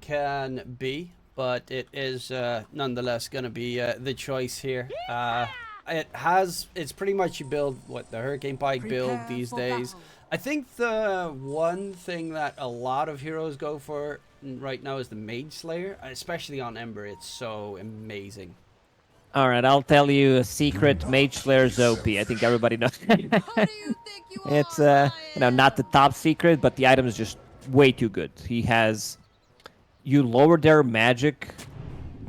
can be, but it is nonetheless going to be the choice here. It's pretty much you build what the Hurricane Pike build these days. I think the one thing that a lot of heroes go for right now is the Mage Slayer, especially on Ember. It's so amazing. All right, I'll tell you a secret. Mage Slayer's OP. I think everybody knows. It's not the top secret, but the item is just way too good. You lower their magic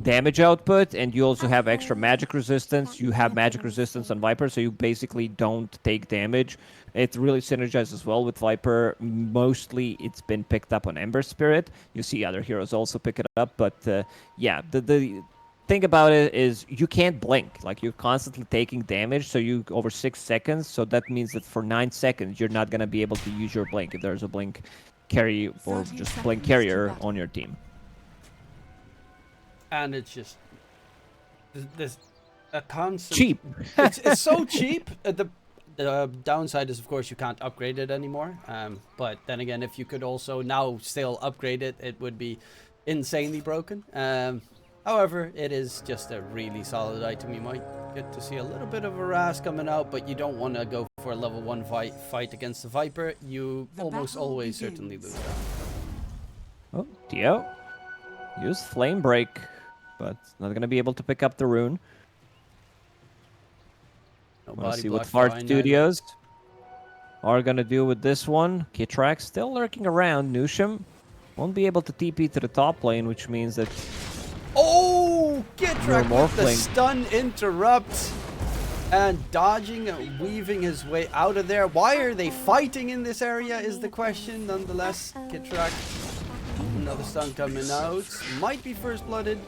damage output, and you also have extra magic resistance. You have magic resistance on Viper, so you basically don't take damage. It really synergizes well with Viper. Mostly, it's been picked up on Ember Spirit. You see other heroes also pick it up, but yeah, the thing about it is you can't blink. Like, you're constantly taking damage, so you over 6 seconds. So that means that for 9 seconds, you're not gonna be able to use your blink if there's a blink carry or just blink carrier on your team. And it's just this a constant Cheap. It's so cheap. The downside is, of course, you can't upgrade it anymore. But then again, if you could also now still upgrade it, it would be insanely broken. However, it is just a really solid item. You might get to see a little bit of a Ras coming out, but you don't want to go for a level 1 fight against the Viper. You almost always certainly lose that. Oh, Dio. Use Flame Break, but not going to be able to pick up the rune. Let's see what Fart Studios are going to do with this one. Kitrak still lurking around. Nusham won't be able to TP to the top lane, which means that... Oh! Kitrak with the stun interrupt. And dodging and weaving his way out of there. Why are they fighting in this area is the question. Nonetheless, Kitrak, another stun coming out. Might be first blooded.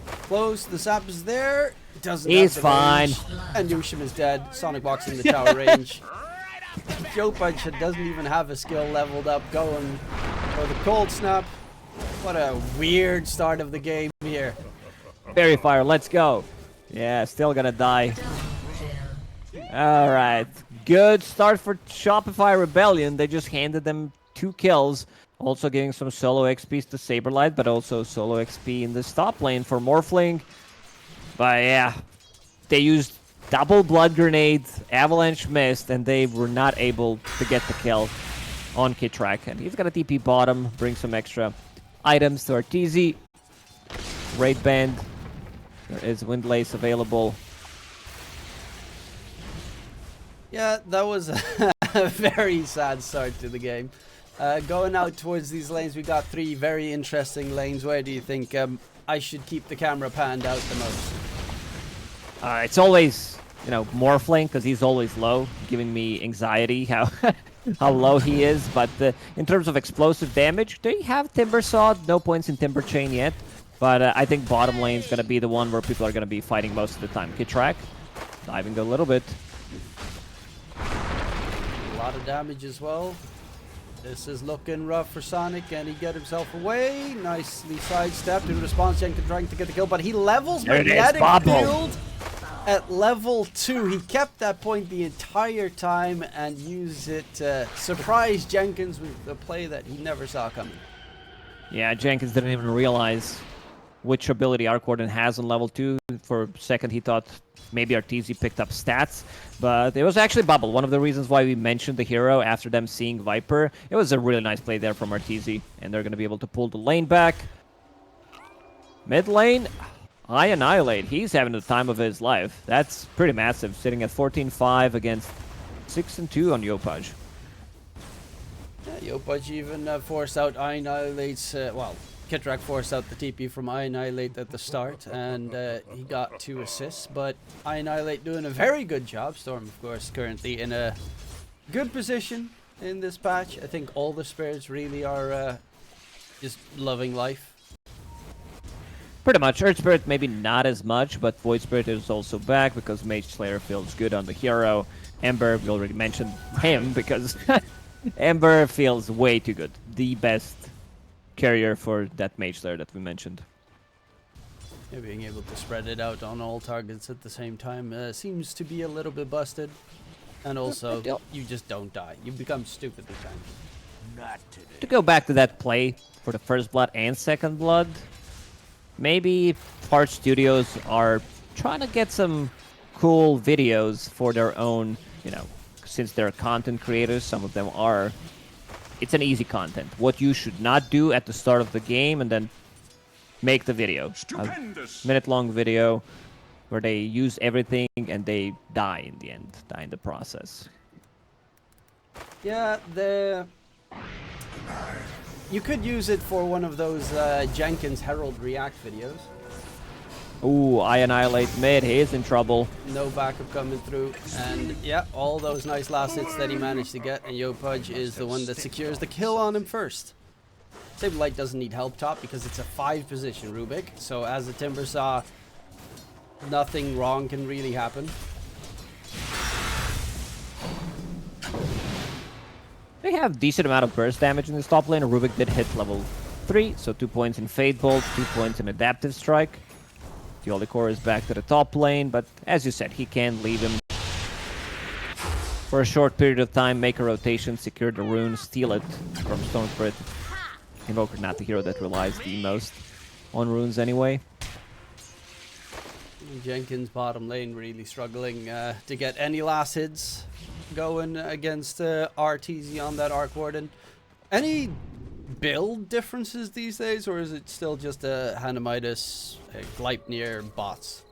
Close. The sap is there. Doesn't. He's fine. And Nusham is dead. Sonic Box in the tower range. Joe Punch doesn't even have a skill leveled up going for the cold snap. What a weird start of the game here. Fairy Fire, let's go. Yeah, still gonna die. All right. Good start for Shopify Rebellion. They just handed them 2 kills. Also giving some solo XPs to Saberlight, but also solo XP in this top lane for Morphling. But yeah, they used double Blood Grenade, Avalanche Mist, and they were not able to get the kill on Kitrak. And he's gonna TP bottom, bring some extra items to Arteezy. Raid Band. There is Windlace available. Yeah, that was a very sad start to the game. Going out towards these lanes, we got 3 very interesting lanes. Where do you think I should keep the camera panned out the most? It's always, Morphling, because he's always low, giving me anxiety how how low he is. But in terms of explosive damage, they have Timber Saw. No points in Timber Chain yet. But I think bottom lane is going to be the one where people are going to be fighting most of the time. Kitrak, diving a little bit. A lot of damage as well. This is looking rough for Sonic, and he got himself away. Nicely sidestepped in response. Jenkins trying to get the kill, but he levels Magnetic Field at level 2. He kept that point the entire time and used it to surprise Jenkins with a play that he never saw coming. Yeah, Jenkins didn't even realize which ability Arcorden has on level 2. For a second, he thought maybe Arteezy picked up stats, but it was actually Bubble. One of the reasons why we mentioned the hero after them seeing Viper. It was a really nice play there from Arteezy, and they're going to be able to pull the lane back. Mid lane, I Annihilate. He's having the time of his life. That's pretty massive, sitting at 14-5 against 6-2 on Yopaj. Yeah, Yopaj even forced out Annihilate's, Kitrak forced out the TP from Annihilate at the start, and he got 2 assists, but Annihilate doing a very good job. Storm, of course, currently in a good position in this patch. I think all the spirits really are just loving life. Pretty much. Earth Spirit maybe not as much, but Void Spirit is also back because Mage Slayer feels good on the hero. Ember, we already mentioned him because Ember feels way too good. The best carrier for that Mage Slayer that we mentioned. Yeah, being able to spread it out on all targets at the same time seems to be a little bit busted. And also, you just don't die. You become stupidly tanky. To go back to that play, for the first blood and second blood. Maybe Part Studios are trying to get some cool videos for their own, you know, since they're content creators, some of them are. It's an easy content. What you should not do at the start of the game and then make the video. Stupendous. A minute-long video where they use everything and they die in the end, die in the process. Yeah, you could use it for one of those Jenkins Herald React videos. Ooh, I annihilate mid. He is in trouble. No backup coming through. And yeah, all those nice last hits that he managed to get. And Yopudge is the one that secures the kill on him first. Saberlight doesn't need help top because it's a 5 position Rubik. So as the Timber saw, nothing wrong can really happen. They have decent amount of burst damage in this top lane. Rubik did hit level 3, so 2 points in Fade Bolt, 2 points in Adaptive Strike. Core is back to the top lane, but as you said, he can leave him for a short period of time, make a rotation, secure the rune, steal it from Storm Spirit. Invoker not the hero that relies the most on runes anyway. Jenkins bottom lane really struggling to get any last hits going against RTZ on that Arc Warden. Any build differences these days, or is it still just a Hanamitis, Gleipnir bots?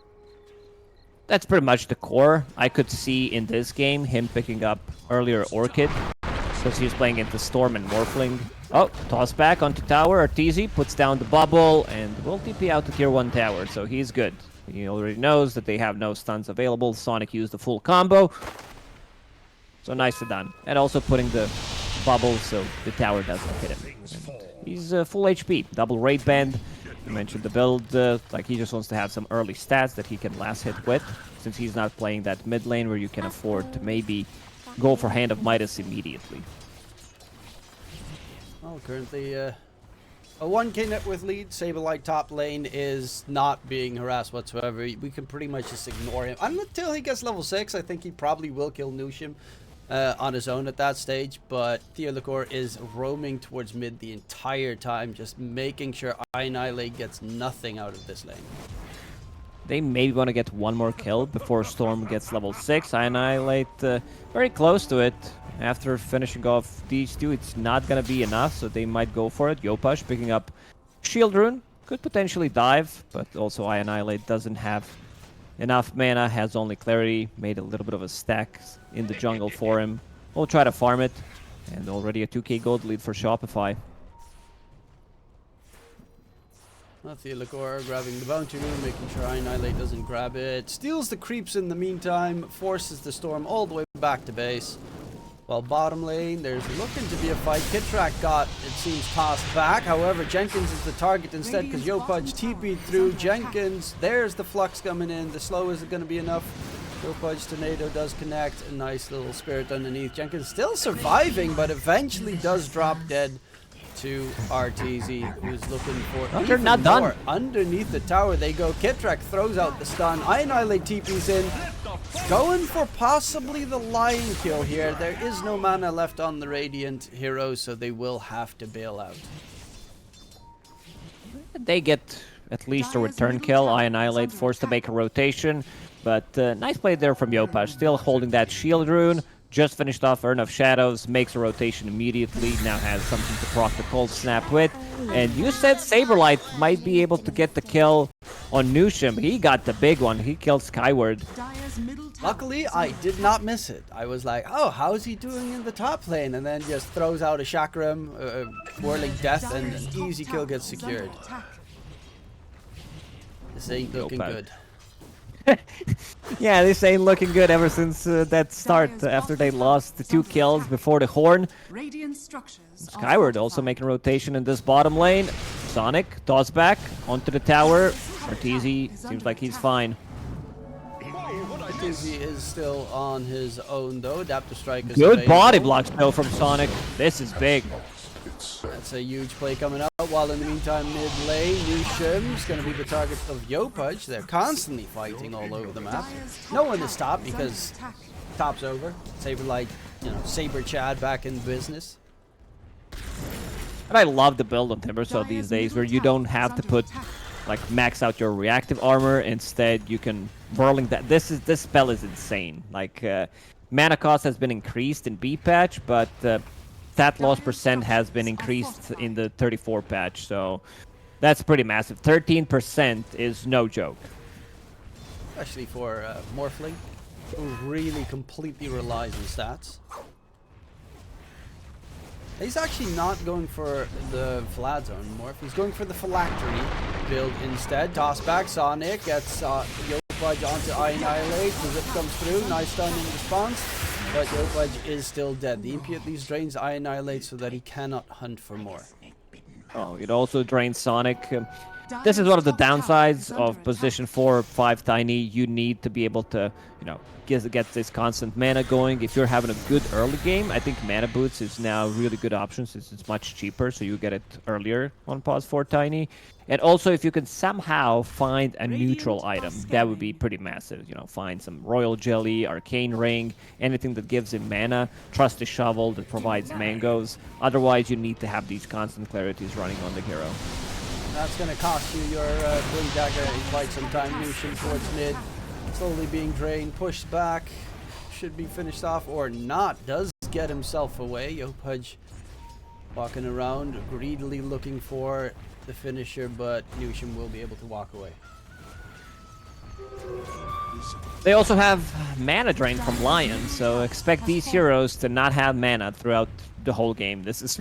That's pretty much the core. I could see in this game him picking up earlier Orchid because he was playing into Storm and Morphling. Oh, toss back onto tower. Arteezy puts down the bubble and will TP out to tier 1 tower, so he's good. He already knows that they have no stuns available. Sonic used the full combo. So nicely done. And also putting the bubble so the tower doesn't hit him. And he's full HP, double raid band. You mentioned the build, like he just wants to have some early stats that he can last hit with, since he's not playing that mid lane where you can afford to maybe go for Hand of Midas immediately. Well, currently a 1k net worth lead. Saberlight top lane is not being harassed whatsoever. We can pretty much just ignore him until he gets level 6. I think he probably will kill Nushim on his own at that stage, but Theolacor is roaming towards mid the entire time, just making sure Annihilate gets nothing out of this lane. They maybe want to get one more kill before Storm gets level 6. Annihilate very close to it. After finishing off these two, it's not going to be enough, so they might go for it. Yopudge picking up Shield Rune. Could potentially dive, but also Annihilate doesn't have enough mana, has only Clarity, made a little bit of a stack in the jungle for him. We'll try to farm it, and already a 2k gold lead for Shopify. Theolacor grabbing the bounty rune, making sure Annihilate doesn't grab it. Steals the creeps in the meantime, forces the Storm all the way back to base. While bottom lane, there's looking to be a fight. Kitrak got, it seems, tossed back. However, Jenkins is the target instead because Yopudge TP'd through. Jenkins, there's the flux coming in. The slow isn't going to be enough. Yopudge Tornado does connect. A nice little spirit underneath. Jenkins still surviving, but eventually does drop dead to RTZ, who's looking for they're not done. Underneath the tower they go. Kitrak throws out the stun. Annihilate TP's in. Going for possibly the Lion kill here. There is no mana left on the Radiant heroes, so they will have to bail out. They get at least a return kill. Annihilate forced to make a rotation, but nice play there from Yopudge. Still holding that shield rune. Just finished off Urn of Shadows, makes a rotation immediately, now has something to proc the Cold Snap with. And you said Saberlight might be able to get the kill on Nushim. He got the big one, he killed Skyward. Luckily, I did not miss it. I was like, oh, how's he doing in the top lane? And then just throws out a Chakram, Whirling Death, and an easy kill gets secured. This ain't looking good. Yeah, this ain't looking good ever since that start after they lost the 2 kills before the Horn. Skyward also making rotation in this bottom lane. Sonic, toss back onto the tower. Arteezy seems like he's fine. Arteezy is still on his own though. Adaptive Strike is good available. body blocks though from Sonic. This is big. That's a huge play coming up. While in the meantime, mid lane, Nushim's going to be the target of Yopudge. They're constantly fighting all over the map. No one to stop because top's over. Saberlight, Saber Chad back in business. And I love the build on Timbersaw these days, where you don't have to put like max out your reactive armor. Instead, you can whirling that. This spell is insane. Like mana cost has been increased in B patch, but stat loss percent has been increased in the 34 patch. So that's pretty massive. 13% is no joke. Especially for Morphling, who really completely relies on stats. He's actually not going for the Vlad zone morph. He's going for the Phylactery build instead. Toss back, Sonic gets Yopaj onto Annihilate. The zip comes through. Nice stun in response. But Yopaj is still dead. The Impi at least drains Annihilate so that he cannot hunt for more. Oh, it also drains Sonic. This is one of the downsides of position 4 or 5 Tiny. You need to be able to, you know, get this constant mana going. If you're having a good early game, I think Mana Boots is now a really good option since it's much cheaper, so you get it earlier on pause 4 Tiny. And also, if you can somehow find a neutral item, that would be pretty massive. You know, find some Royal Jelly, Arcane Ring, anything that gives him mana. Trusty Shovel that provides mangoes. Otherwise, you need to have these constant clarities running on the hero. That's going to cost you your Blink Dagger in quite some time. Nushin towards mid, slowly being drained, pushed back, should be finished off or not. Does get himself away. Yopaj walking around, greedily looking for the finisher, but Nushin will be able to walk away. They also have mana drain from Lion, so expect these heroes to not have mana throughout the whole game. This is...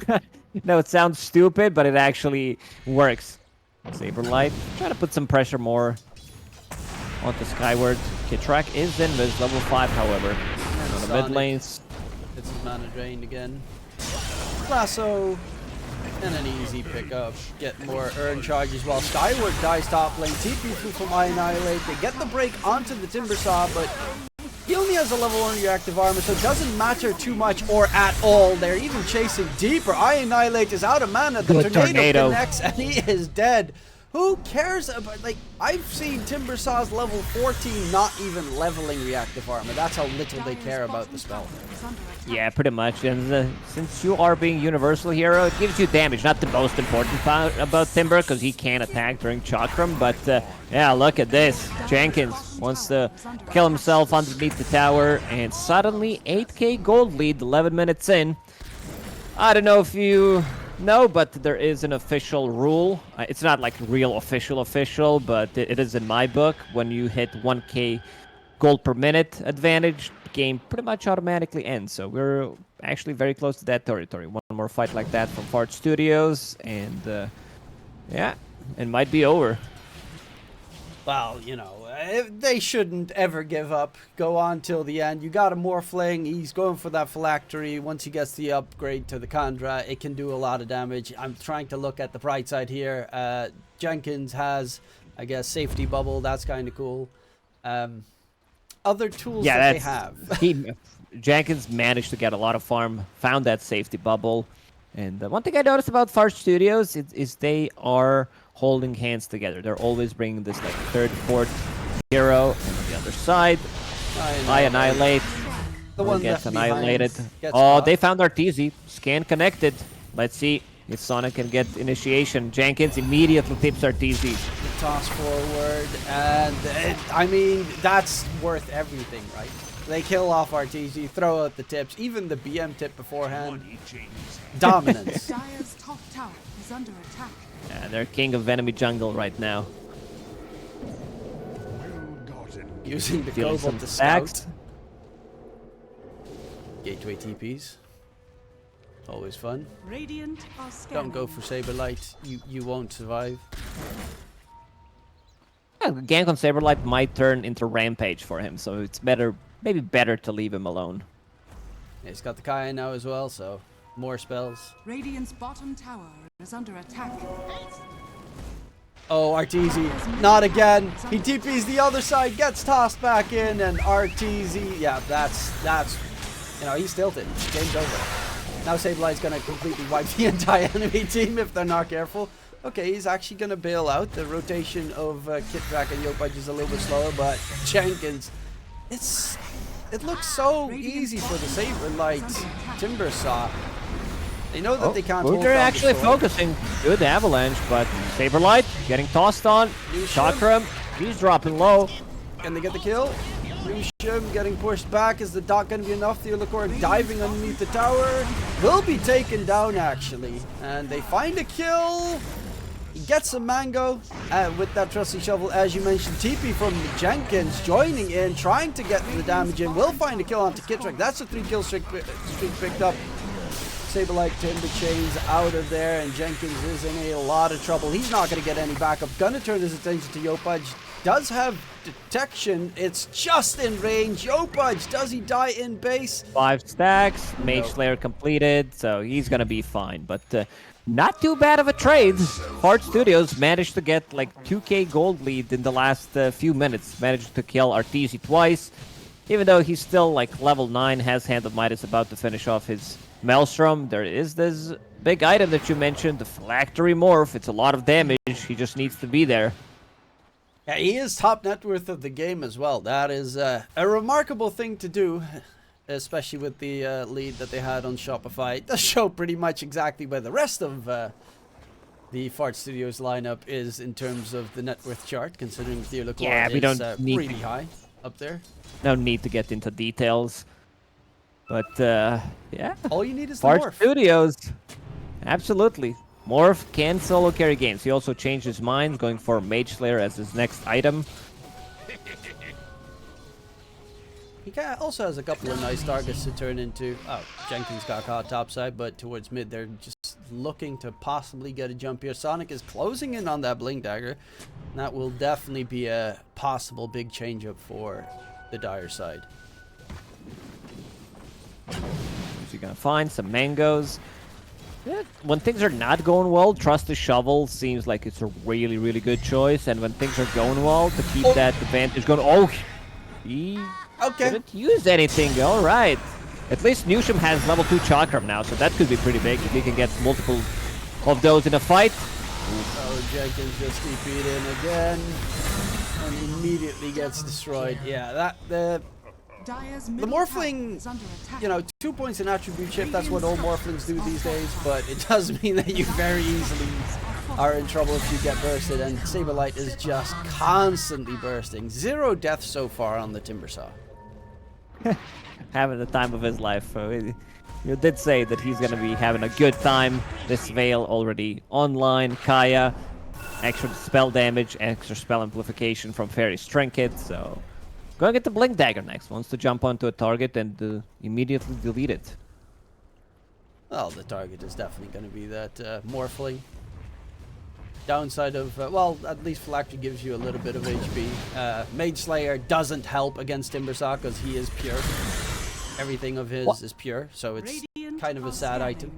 No, it sounds stupid, but it actually works. Saberlight, trying to put some pressure more onto Skyward. Kitrak is in this level 5, however. And on the mid lanes. It's his mana drained again. Lasso. And an easy pickup. Get more earn charges while Skyward dies top lane. TP through from Annihilate. They get the break onto the Timbersaw, but he only has a level 1 reactive armor, so it doesn't matter too much or at all. They're even chasing deeper. Annihilate is out of mana. The tornado connects and he is dead. Who cares about, like, I've seen Timbersaw's level 14 not even leveling reactive armor. That's how little they care about the spell. Yeah, pretty much. And since you are being universal hero, it gives you damage. Not the most important part about Timber, because he can't attack during Chakram. But yeah, look at this. Jenkins wants to kill himself underneath the tower, and suddenly 8k gold lead 11 minutes in. I don't know if you know, but there is an official rule. It's not like real official, but it is in my book. When you hit 1k gold per minute advantage, the game pretty much automatically ends. So we're actually very close to that territory. One more fight like that from Fart Studios, and yeah, it might be over. Well, you know, they shouldn't ever give up. Go on till the end. You got a Morphling. He's going for that Phylactery. Once he gets the upgrade to the Kandra, it can do a lot of damage. I'm trying to look at the bright side here. Jenkins has, I guess, safety bubble. That's kind of cool. Other tools that they have. Jenkins managed to get a lot of farm, found that safety bubble. And one thing I noticed about Fart Studios is they are holding hands together. They're always bringing this like third, fourth hero. And on the other side, Annihilate. The one gets annihilated. Gets oh, caught. they found Arteezy. Scan connected. Let's see if Sonic can get initiation. Jenkins immediately tips Arteezy. The toss forward, and I mean, that's worth everything, right? They kill off Arteezy, throw out the tips, even the BM tip beforehand. Dominance. Dire's top tower is under attack. Yeah, they're king of enemy jungle right now. Using the Feeling Cobalt some to stacks. scout. Gateway TPs. Always fun. Radiant are scanning. Don't go for Saberlight. You won't survive. Yeah, gank on Saberlight might turn into Rampage for him, so it's maybe better to leave him alone. Yeah, he's got the Kaya now as well, so more spells. Radiant's bottom tower is under attack. Oh, Arteezy, not again. He TPs the other side, gets tossed back in, and Arteezy, yeah, that's, you know, he's tilted. Game's over. Now Saberlight's gonna completely wipe the entire enemy team if they're not careful. Okay, he's actually gonna bail out. The rotation of Kitrak and Yopaj is a little bit slower, but Jenkins, it looks so easy for the Saberlight Timbersaw. They know that they can't hold They're down the actually sword. focusing. Good avalanche, but Saberlight getting tossed on. Lucian. Chakram, he's dropping low. Can they get the kill? Lucian getting pushed back. Is the dot going to be enough? Theolacor diving underneath the tower. Will be taken down, actually. And they find a kill. He gets a mango with that trusty shovel, as you mentioned. TP from Jenkins joining in, trying to get the damage in. Will find a kill onto Kittrick. That's a 3-kill streak picked up. Saberlight Timber Chains out of there, and Jenkins is in a lot of trouble. He's not going to get any backup. Gonna turn his attention to Yopaj. Does have detection. It's just in range. Yopaj, does he die in base? 5 stacks, Mage Slayer completed, so he's gonna be fine. But not too bad of a trade. Fart Studios managed to get like 2k gold lead in the last few minutes. Managed to kill Arteezy twice. Even though he's still like level 9, has Hand of Midas about to finish off his Maelstrom. There is this big item that you mentioned, the Phylactery Morph. It's a lot of damage. He just needs to be there. Yeah, he is top net worth of the game as well. That is a remarkable thing to do, especially with the lead that they had on Shopify. It does show pretty much exactly where the rest of the Fart Studios lineup is in terms of the net worth chart, considering Theolacor we is don't need pretty to- high up there. No need to get into details. But yeah. All you need is the Fart morph. Studios. Absolutely. Morph can solo carry games. He also changed his mind, going for Mage Slayer as his next item. He also has a couple of nice targets to turn into. Oh, Jenkins got caught topside, but towards mid, they're just looking to possibly get a jump here. Sonic is closing in on that Blink Dagger. And that will definitely be a possible big change-up for the Dire side. So you're gonna find some mangoes. Yeah, when things are not going well, Trust the Shovel seems like it's a really, really good choice. And when things are going well, to keep that advantage going. Oh, he didn't use anything. All right. At least Newsham has level 2 Chakram now, so that could be pretty big if he can get multiple of those in a fight. Oh, Jenkins just TP'd in again. And immediately gets destroyed. Yeah, the Morphling, you know, 2 points in attribute shift, that's what all Morphlings do these days, but it does mean that you very easily are in trouble if you get bursted, and Saberlight is just constantly bursting. 0 deaths so far on the Timbersaw. Having the time of his life. You did say that he's going to be having a good time. This Veil already online. Kaya, extra spell damage, extra spell amplification from Fairy's Trinket, so... Going to get the Blink Dagger next. Wants to jump onto a target and immediately delete it. Well, the target is definitely going to be that Morphling. Downside of, well, at least Phylactery gives you a little bit of HP. Mage Slayer doesn't help against Timbersaw because he is pure. Everything of his is pure, so it's kind of a sad item.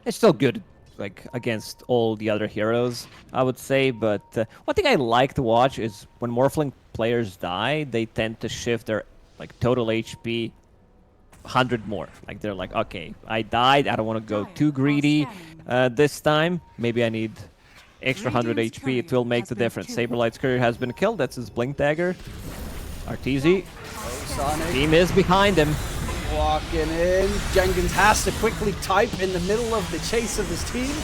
It's still good, like, against all the other heroes, I would say. But one thing I like to watch is when Morphling players die, they tend to shift their like total HP 100 more. Like they're like, okay, I died, I don't want to go too greedy this time. Maybe I need extra 100 HP. It will make the difference. Saberlight's courier has been killed. That's his Blink Dagger. Arteezy. Sonic Team is behind him. walking in. Jenkins has to quickly type in the middle of the chase of his team.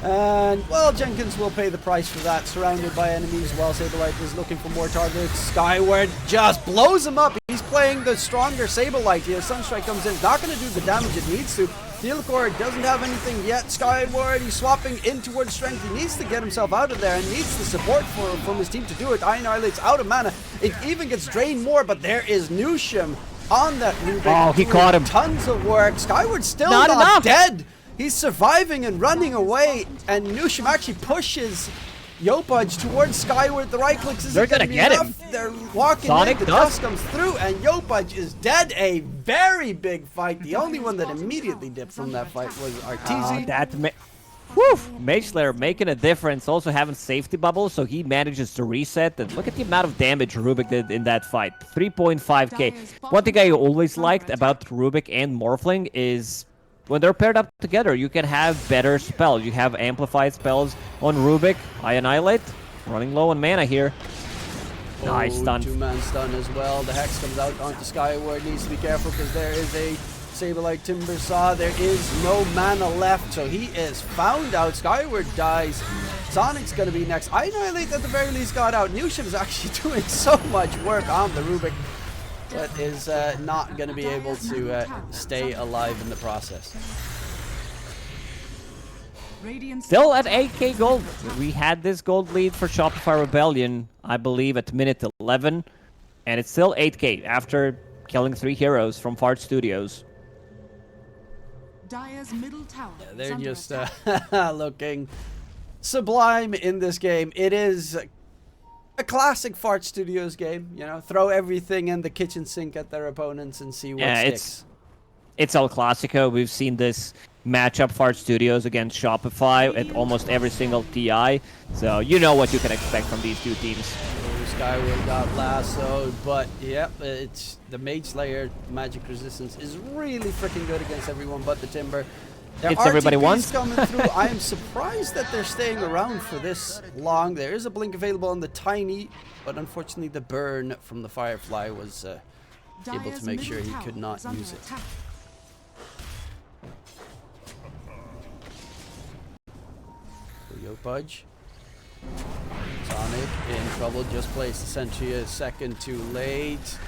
And, well, Jenkins will pay the price for that, surrounded by enemies while Saberlight is looking for more targets. Skyward just blows him up. He's playing the stronger Saberlight here. Sunstrike comes in. It's not going to do the damage it needs to. Theolacor doesn't have anything yet. Skyward, he's swapping in towards strength. He needs to get himself out of there and needs the support from his team to do it. Iron Annihilate's out of mana. It even gets drained more, but there is Newsham on that Rubik. Oh, he caught him. Tons of work. Skyward's still Not enough. dead. He's surviving and running away, and Newsham actually pushes Yopaj towards Skyward. The right clicks isn't They're gonna be get enough. him. They're walking Sonic in, the does. dust comes through, and Yopaj is dead. A very big fight. The only one that immediately dipped from that fight was Arteezy. Mage Slayer making a difference, also having safety bubbles, so he manages to reset. And look at the amount of damage Rubik did in that fight. 3.5k. One thing I always liked about Rubik and Morphling is when they're paired up together, you can have better spells. You have amplified spells on Rubik. I Annihilate, running low on mana here. Nice stun. Two-man stun as well. The Hex comes out onto Skyward. Needs to be careful because there is a Sableye Timbersaw. There is no mana left, so he is found out. Skyward dies. Sonic's going to be next. Annihilate at the very least got out. Newsham is actually doing so much work on the Rubik, but is not going to be able to stay alive in the process. Still at 8k gold. We had this gold lead for Shopify Rebellion, I believe, at minute 11. And it's still 8k after killing 3 heroes from Fart Studios. Dire's middle tower They're is just under looking sublime in this game. It is a classic Fart Studios game. You know, throw everything in the kitchen sink at their opponents and see what sticks. It's El Clasico. We've seen this matchup Fart Studios against Shopify at almost every single TI. So you know what you can expect from these two teams. Skyward got lassoed, but yep, it's the Mage Slayer magic resistance is really freaking good against everyone but the Timber. There It's are everybody TPs wants. coming through. I am surprised that they're staying around for this long. There is a blink available on the Tiny, but unfortunately the burn from the Firefly was able to make sure he could not use it. Yo Pudge. Sonic in trouble, just placed the sentry a second too late.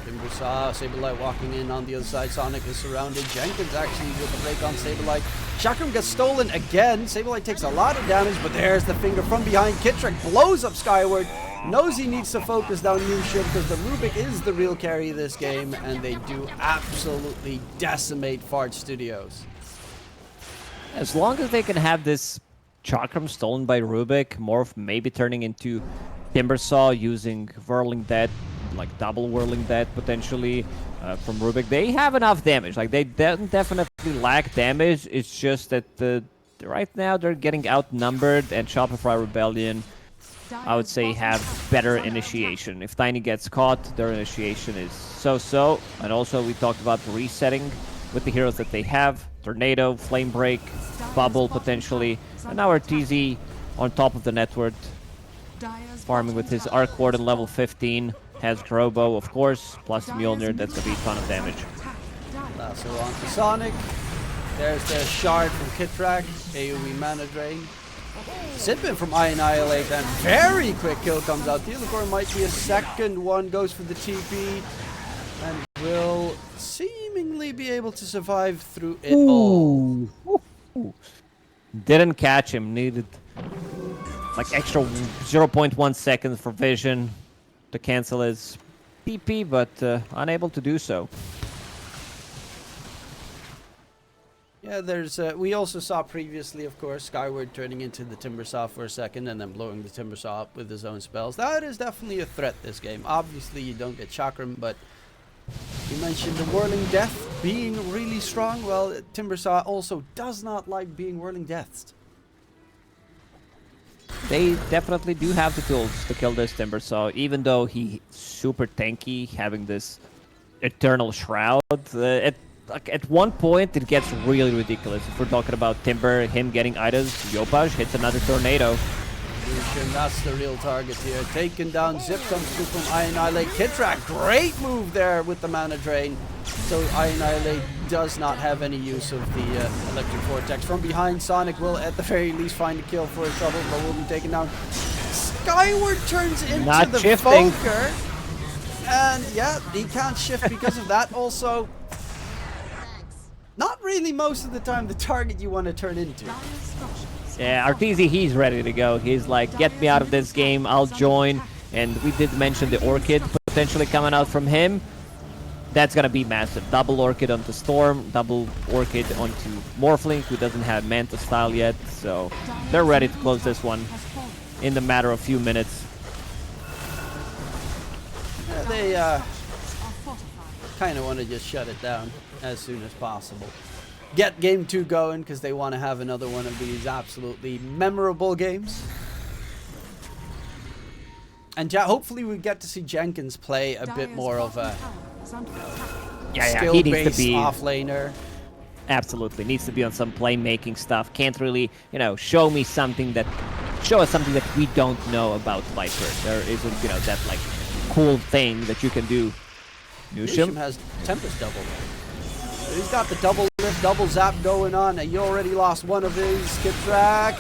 Timbersaw, Sableye walking in on the other side. Sonic is surrounded. Jenkins actually with a break on Sableye. Chakram gets stolen again. Sableye takes a lot of damage, but there's the finger from behind. Kittrek blows up Skyward. Knows he needs to focus down Newsham because the Rubik is the real carry of this game, and they do absolutely decimate Fart Studios. As long as they can have this Chakram stolen by Rubik, Morph maybe turning into Timbersaw using Whirling Death, like double Whirling Death potentially from Rubik. They have enough damage. Like they definitely lack damage. It's just that right now they're getting outnumbered, and Shopify Rebellion, I would say, have better initiation. If Tiny gets caught, their initiation is so-so. And also we talked about resetting with the heroes that they have. Tornado, Flame Break, Bubble potentially. And now our TZ on top of the network, farming with his Arc Warden level 15. Has Grobo, of course, plus Mjolnir. That's going to be a ton of damage. Lasso on to Sonic. There's the shard from Kitrak. AoE mana drain. Zippin from Annihilate, and very quick kill comes out. Teleport might be a second one. Goes for the TP. And will seemingly be able to survive through it all. Didn't catch him. Needed like extra 0.1 seconds for vision to cancel his TP, but unable to do so. Yeah, there's. We also saw previously, of course, Skyward turning into the Timbersaw for a second and then blowing the Timbersaw up with his own spells. That is definitely a threat this game. Obviously, you don't get Chakram, but you mentioned the Whirling Death being really strong. Well, Timbersaw also does not like being Whirling Deathed. They definitely do have the tools to kill this Timbersaw, even though he's super tanky, having this Eternal Shroud. At one point, it gets really ridiculous. If we're talking about Timber, him getting items, Yopaj hits another Tornado. That's the real target here. Taken down, Zip comes through from Annihilate. Kitrak, great move there with the mana drain. So Annihilate does not have any use of the Electric Vortex. From behind, Sonic will at the very least find a kill for his trouble, but will be taken down. Skyward turns into Not the shifting. Foker. And yeah, he can't shift because of that. Also, not really most of the time the target you want to turn into. Yeah, Arteezy, he's ready to go. He's like, get me out of this game, I'll join. And we did mention the Orchid potentially coming out from him. That's going to be massive. Double Orchid onto Storm, double Orchid onto Morphling, who doesn't have Manta style yet. So they're ready to close this one in the matter of a few minutes. Yeah, they kind of want to just shut it down as soon as possible. Get game 2 going because they want to have another one of these absolutely memorable games. And hopefully we get to see Jenkins play a bit more of a skill-based offlaner. Absolutely, needs to be on some playmaking stuff. Can't really, show us something that we don't know about Viper. There isn't, that like cool thing that you can do. Newsham has Tempest double. He's got the double lift, double zap going on. And he already lost one of his. Skiptrack.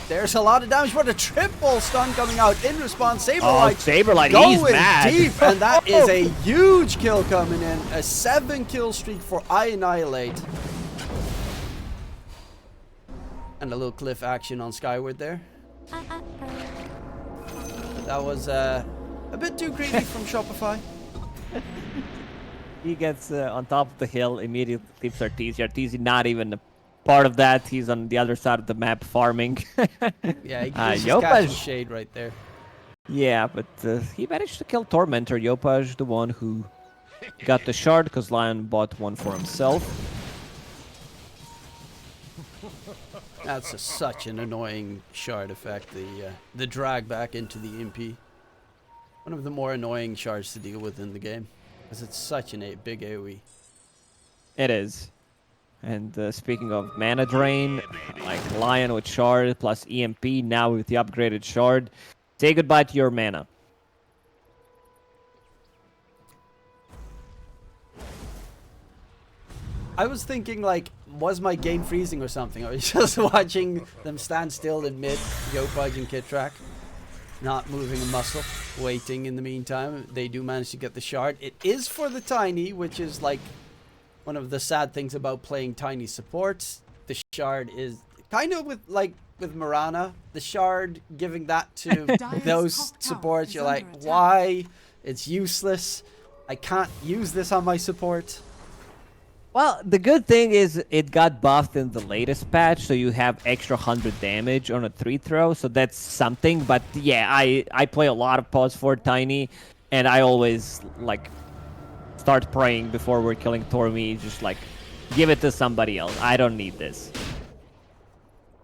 There's a lot of damage, but a triple stun coming out in response. Saberlight, Saberlight, going he's mad. deep, and that is a huge kill coming in. A 7-kill streak for iAnnihilate. And a little cliff action on Skyward there. But that was a bit too greedy from Shopify. He gets on top of the hill, immediately clips Arteezy. Arteezy not even a part of that. He's on the other side of the map farming. Yeah, he's just catching shade right there. Yeah, but he managed to kill Tormentor. Yopaj, the one who got the shard, because Lion bought one for himself. That's such an annoying shard effect, the drag back into the MP. One of the more annoying shards to deal with in the game. Because it's such a big AoE. It is. And speaking of mana drain, like Lion with shard plus EMP, now with the upgraded shard, say goodbye to your mana. I was thinking, like, was my game freezing or something? I was just watching them stand still in mid, Yopaj and Kitrak. Not moving a muscle, waiting in the meantime. They do manage to get the shard. It is for the Tiny, which is like one of the sad things about playing Tiny supports. The shard is kind of with Mirana. The shard, giving that to those supports, you're like, why? It's useless. I can't use this on my support. Well, the good thing is it got buffed in the latest patch, so you have extra 100 damage on a 3-throw, so that's something. But yeah, I play a lot of pause for Tiny, and I always like start praying before we're killing Tormi, just like give it to somebody else. I don't need this.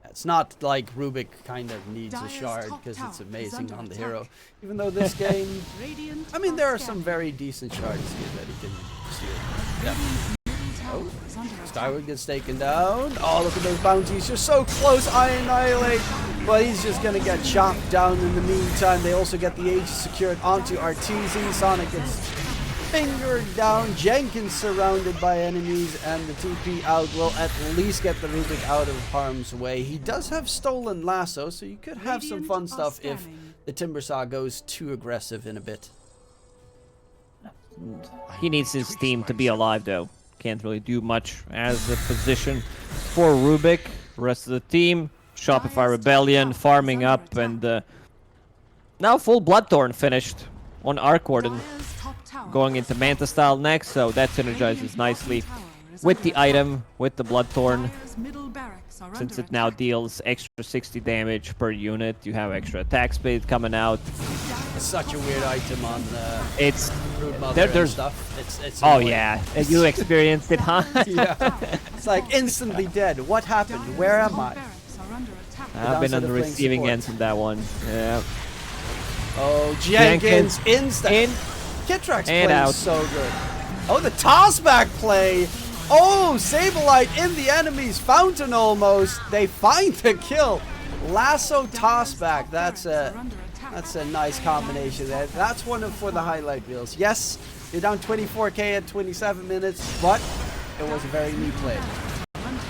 It's not like Rubik kind of needs a shard because it's amazing on the hero. Even though this game, I mean, there are some very decent shards here that he can steal. Yeah. Oh, Skyward gets taken down. Oh, look at those bounties. You're so close, iAnnihilate. But he's just going to get chopped down in the meantime. They also get the Aegis secured onto Arteezy. Sonic gets fingered down. Jenkins surrounded by enemies. And the TP out will at least get the Rubik out of harm's way. He does have Stolen Lasso, so you could have some fun stuff if the Timbersaw goes too aggressive in a bit. He needs his team to be alive, though. Can't really do much as a position for Rubik. Rest of the team, Shopify Rebellion, farming up, and now full Bloodthorn finished on Arc Warden. Going into Manta style next, so that synergizes nicely with the item, with the Bloodthorn. Since it now deals extra 60 damage per unit, you have extra attack speed coming out. It's such a weird item on it's Brood Mother and stuff. It's oh annoying. yeah, you experienced it, huh? Yeah. It's like instantly dead. What happened? Where am I? I've been on the receiving end from that one. Yeah. Oh, Jenkins instant. Kitrak's and play out. is so good. Oh, the tossback play. Oh, Saberlight in the enemy's fountain almost. They find the kill. Lasso tossback. That's a nice combination there. That's one for the highlight reels. Yes, you're down 24k at 27 minutes, but it was a very neat play.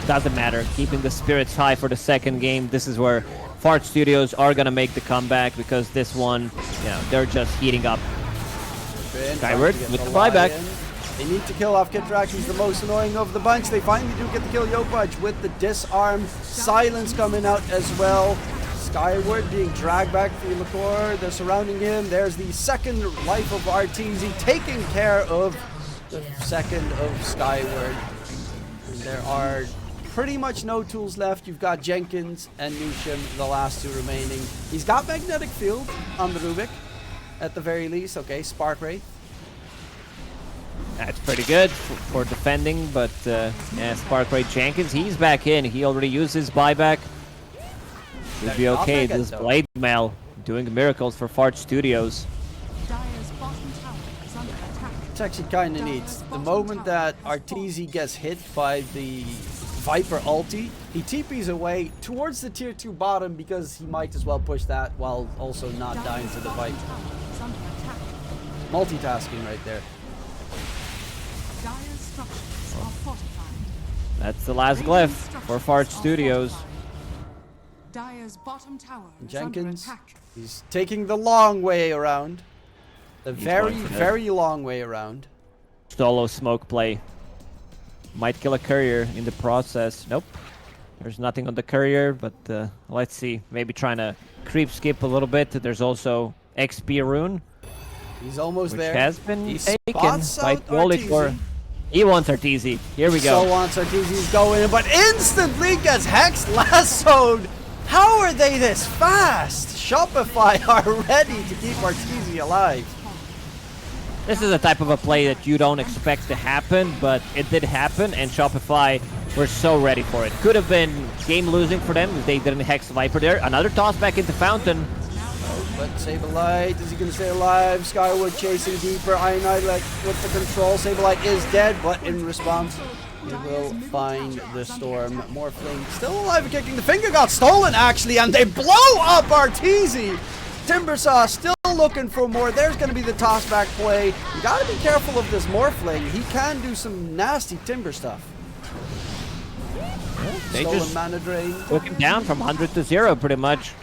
Doesn't matter. Keeping the spirits high for the second game. This is where Fart Studios are gonna make the comeback because this one, you know, they're just heating up. Skyward with the buyback. They need to kill off Kitrak. He's the most annoying of the bunch. They finally do get the kill Yopaj with the disarm. Silence coming out as well. Skyward being dragged back through the core. They're surrounding him. There's the second life of Arteezy taking care of the second of Skyward. And there are pretty much no tools left. You've got Jenkins and Nushim, the last two remaining. He's got Magnetic Field on the Rubik, at the very least. Okay, Spark Ray. That's pretty good for defending, but yeah, Spark Ray Jenkins, he's back in. He already used his buyback. Should be okay. This Blade Mail doing miracles for Fart Studios. It's actually kind of neat. The moment that Arteezy gets hit by the Viper ulti, he TPs away towards the tier 2 bottom because he might as well push that while also not dying to the Viper. Multitasking right there. Dire's structures are fortified. That's the last glyph for Fart Studios. Dire's bottom tower is Jenkins, under attack. he's taking the long way around. The very, going for it. very long way around. Solo smoke play. Might kill a courier in the process. Nope. There's nothing on the courier, but let's see. Maybe trying to creep skip a little bit. There's also XP rune, He's almost which there. has been He taken spots by out Wally for... Arteezy. He wants Arteezy. Here we go. So wants Arteezy's going, but instantly gets Hex lassoed. How are they this fast? Shopify are ready to keep Arteezy alive. This is a type of a play that you don't expect to happen, but it did happen, and Shopify were so ready for it. Could have been game losing for them if they didn't Hex Viper there. Another toss back into Fountain. But Saberlight, is he going to stay alive? Skyward chasing deeper. Ionite with the control. Saberlight is dead, but in response, he will find the storm. Morphling still alive and kicking. The finger got stolen, actually, and they blow up Arteezy. Timbersaw still looking for more. There's going to be the toss back play. You got to be careful of this Morphling. He can do some nasty Timber stuff. They Stolen just mana drain. took him down from 100 to 0, pretty much.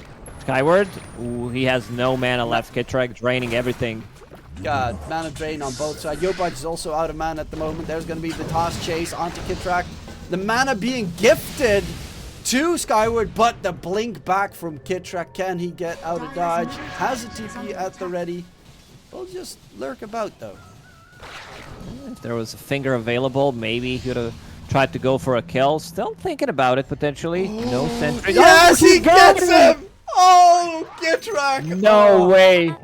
Skyward, ooh, he has no mana left. Kitrak draining everything. God, mana drain on both sides. Yopaj is also out of mana at the moment. There's going to be the toss chase onto Kitrak. The mana being gifted to Skyward, but the blink back from Kitrak. Can he get out of dodge? Has a TP at the ready. We'll just lurk about, though. If there was a finger available, maybe he would have tried to go for a kill. Still thinking about it, potentially. No sentry. Yes, Oh, he got gets him! Oh, Kitrak! No way!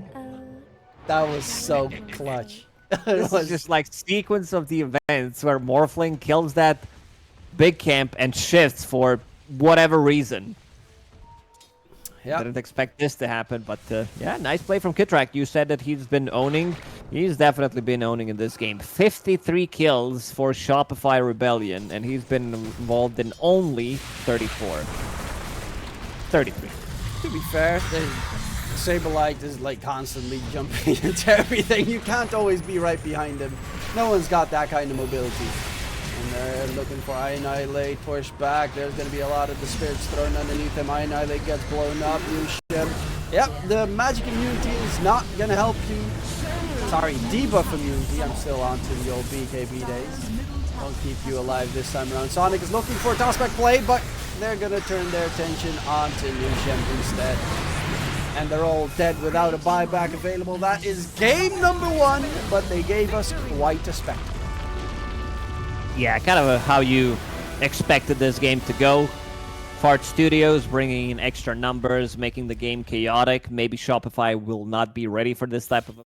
That was so clutch. This is just like sequence of the events where Morphling kills that big camp and shifts for whatever reason. Yeah. Didn't expect this to happen, but yeah, nice play from Kitrak. You said that he's been owning. He's definitely been owning in this game. 53 kills for Shopify Rebellion, and he's been involved in only 34. 33. To be fair, Saberlight is like constantly jumping into everything. You can't always be right behind him. No one's got that kind of mobility. And they're looking for Annihilate, push back. There's going to be a lot of the spirits thrown underneath him. Annihilate gets blown up. Lucian. Yep, the magic immunity is not going to help you. Sorry, debuff immunity. I'm still on to the old BKB days. Won't keep you alive this time around. Sonic is looking for a tossback play, but they're going to turn their attention onto Lucian instead. And they're all dead without a buyback available. That is game number 1, but they gave us quite a spectacle. Yeah, kind of how you expected this game to go. Fart Studios bringing in extra numbers, making the game chaotic. Maybe Shopify will not be ready for this type of